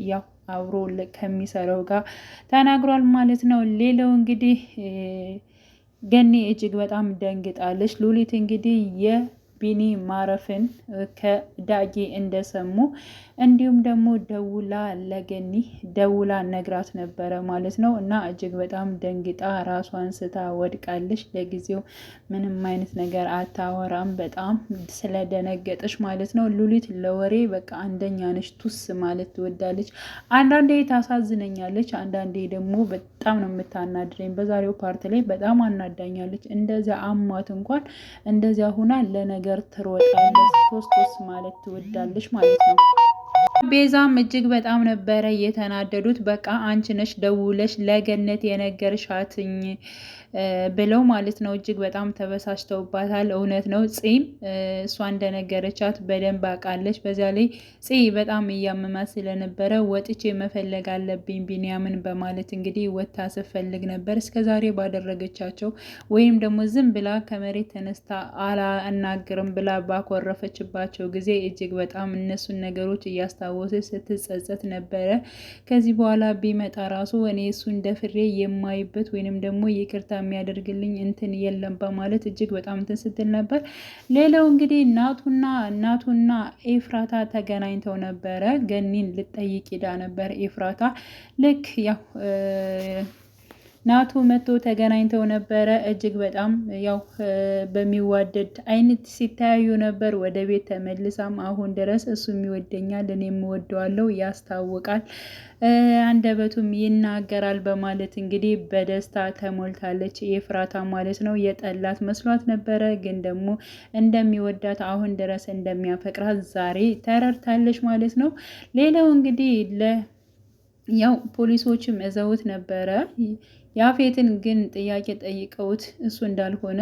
ያው አብሮ ከሚሰራው ጋር ተናግሯል ማለት ነው። ሌላው እንግዲህ ገኒ እጅግ በጣም ደንግጣለች። ሉሊት እንግዲህ የቢኒ ማረፍን ከዳጊ እንደሰሙ እንዲሁም ደግሞ ለገኒ ደውላ ነግራት ነበረ ማለት ነው። እና እጅግ በጣም ደንግጣ ራሷን ስታ ወድቃለች። ለጊዜው ምንም አይነት ነገር አታወራም፣ በጣም ስለደነገጠች ማለት ነው። ሉሊት ለወሬ በቃ አንደኛ ነች፣ ቱስ ማለት ትወዳለች። አንዳንዴ ታሳዝነኛለች፣ አንዳንዴ ደግሞ በጣም ነው የምታናድረኝ። በዛሬው ፓርት ላይ በጣም አናዳኛለች። እንደዚያ አሟት እንኳን እንደዚያ ሁና ለነገር ትሮጣለች፣ ቶስ ማለት ትወዳለች ማለት ነው። ቤዛም እጅግ በጣም ነበረ የተናደዱት። በቃ አንቺ ነሽ ደውለሽ ለገነት የነገርሻትኝ ብለው ማለት ነው። እጅግ በጣም ተበሳጭተውባታል። እውነት ነው፣ ፂም እሷ እንደነገረቻት በደንብ አውቃለች። በዚያ ላይ ፂ በጣም እያመማት ስለነበረ ወጥቼ መፈለግ አለብኝ ቢንያምን በማለት እንግዲህ ወታ ስፈልግ ነበር እስከዛሬ ባደረገቻቸው ወይም ደግሞ ዝም ብላ ከመሬት ተነስታ አላናግርም ብላ ባኮረፈችባቸው ጊዜ እጅግ በጣም እነሱን ነገሮች እያስታወሰች ስትጸጸት ነበረ። ከዚህ በኋላ ቢመጣ ራሱ እኔ እሱ እንደፍሬ የማይበት ወይንም ደግሞ ይቅርታ የሚያደርግልኝ እንትን የለም በማለት እጅግ በጣም እንትን ስትል ነበር። ሌላው እንግዲህ እናቱና ኤፍራታ ተገናኝተው ነበረ። ገኒን ልጠይቅ ሄዳ ነበር ኤፍራታ። ልክ ያው ናቱ መጥቶ ተገናኝተው ነበረ። እጅግ በጣም ያው በሚዋደድ አይነት ሲተያዩ ነበር። ወደ ቤት ተመልሳም አሁን ድረስ እሱም ይወደኛል እኔም እወደዋለሁ ያስታውቃል፣ አንደበቱም ይናገራል በማለት እንግዲህ በደስታ ተሞልታለች ኤፍራታ ማለት ነው። የጠላት መስሏት ነበረ፣ ግን ደግሞ እንደሚወዳት አሁን ድረስ እንደሚያፈቅራት ዛሬ ተረድታለች ማለት ነው። ሌላው እንግዲህ ያው ፖሊሶችም እዘውት ነበረ። ያፌትን ግን ጥያቄ ጠይቀውት እሱ እንዳልሆነ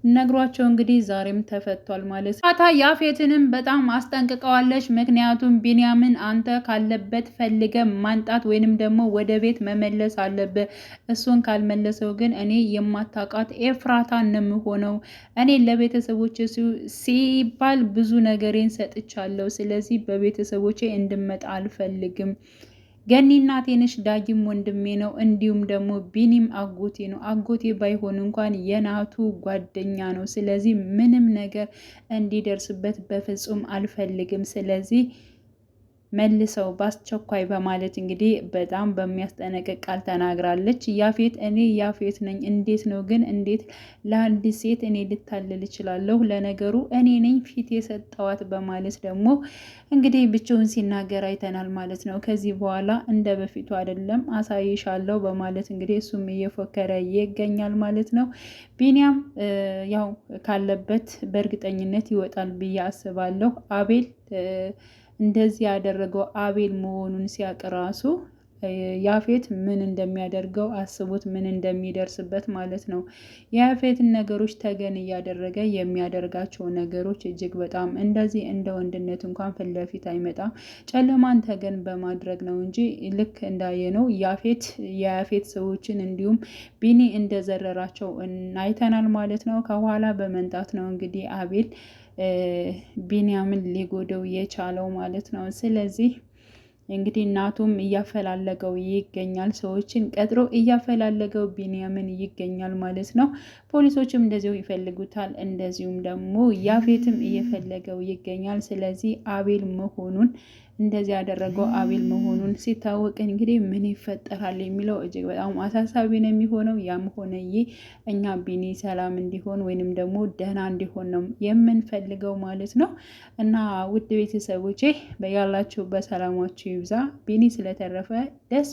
ነግሯቸው እንግዲህ ዛሬም ተፈቷል ማለት ነው። ታታ ያፌትንም በጣም አስጠንቅቀዋለች። ምክንያቱም ቢንያምን አንተ ካለበት ፈልገ ማንጣት ወይንም ደግሞ ወደ ቤት መመለስ አለብህ። እሱን ካልመለሰው ግን እኔ የማታውቃት ኤፍራታ እንደምሆነው እኔ ለቤተሰቦች ሲባል ብዙ ነገሬን ሰጥቻለሁ። ስለዚህ በቤተሰቦቼ እንድመጣ አልፈልግም። ገኒ እናቴ ነሽ፣ ዳጊም ወንድሜ ነው፣ እንዲሁም ደግሞ ቢኒም አጎቴ ነው። አጎቴ ባይሆን እንኳን የናቱ ጓደኛ ነው። ስለዚህ ምንም ነገር እንዲደርስበት በፍጹም አልፈልግም። ስለዚህ መልሰው በአስቸኳይ በማለት እንግዲህ በጣም በሚያስጠነቅቅ ቃል ተናግራለች። ያፌት እኔ ያፌት ነኝ፣ እንዴት ነው ግን እንዴት ለአንድ ሴት እኔ ልታልል እችላለሁ? ለነገሩ እኔ ነኝ ፊት የሰጠዋት በማለት ደግሞ እንግዲህ ብቻውን ሲናገር አይተናል ማለት ነው። ከዚህ በኋላ እንደ በፊቱ አይደለም አሳይሻለሁ በማለት እንግዲህ እሱም እየፎከረ ይገኛል ማለት ነው። ቢኒያም ያው ካለበት በእርግጠኝነት ይወጣል ብዬ አስባለሁ። አቤል እንደዚህ ያደረገው አቤል መሆኑን ሲያቅ ራሱ ያፌት ምን እንደሚያደርገው አስቡት፣ ምን እንደሚደርስበት ማለት ነው። የያፌትን ነገሮች ተገን እያደረገ የሚያደርጋቸው ነገሮች እጅግ በጣም እንደዚህ እንደ ወንድነት እንኳን ፊት ለፊት አይመጣም። ጨለማን ተገን በማድረግ ነው እንጂ ልክ እንዳየነው የያፌት ሰዎችን እንዲሁም ቢኒ እንደዘረራቸው አይተናል ማለት ነው። ከኋላ በመንጣት ነው እንግዲህ አቤል ቢንያምን ሊጎደው የቻለው ማለት ነው። ስለዚህ እንግዲህ እናቱም እያፈላለገው ይገኛል፣ ሰዎችን ቀጥሮ እያፈላለገው ቢንያምን ይገኛል ማለት ነው። ፖሊሶችም እንደዚሁ ይፈልጉታል፣ እንደዚሁም ደግሞ ያፌትም እየፈለገው ይገኛል። ስለዚህ አቤል መሆኑን እንደዚህ ያደረገው አቤል መሆኑን ሲታወቅ እንግዲህ ምን ይፈጠራል የሚለው እጅግ በጣም አሳሳቢ ነው የሚሆነው። ያም ሆነ ይህ እኛ ቢኒ ሰላም እንዲሆን ወይንም ደግሞ ደህና እንዲሆን ነው የምንፈልገው ማለት ነው። እና ውድ ቤተሰቦቼ በያላችሁ በሰላማችሁ ይብዛ። ቢኒ ስለተረፈ ደስ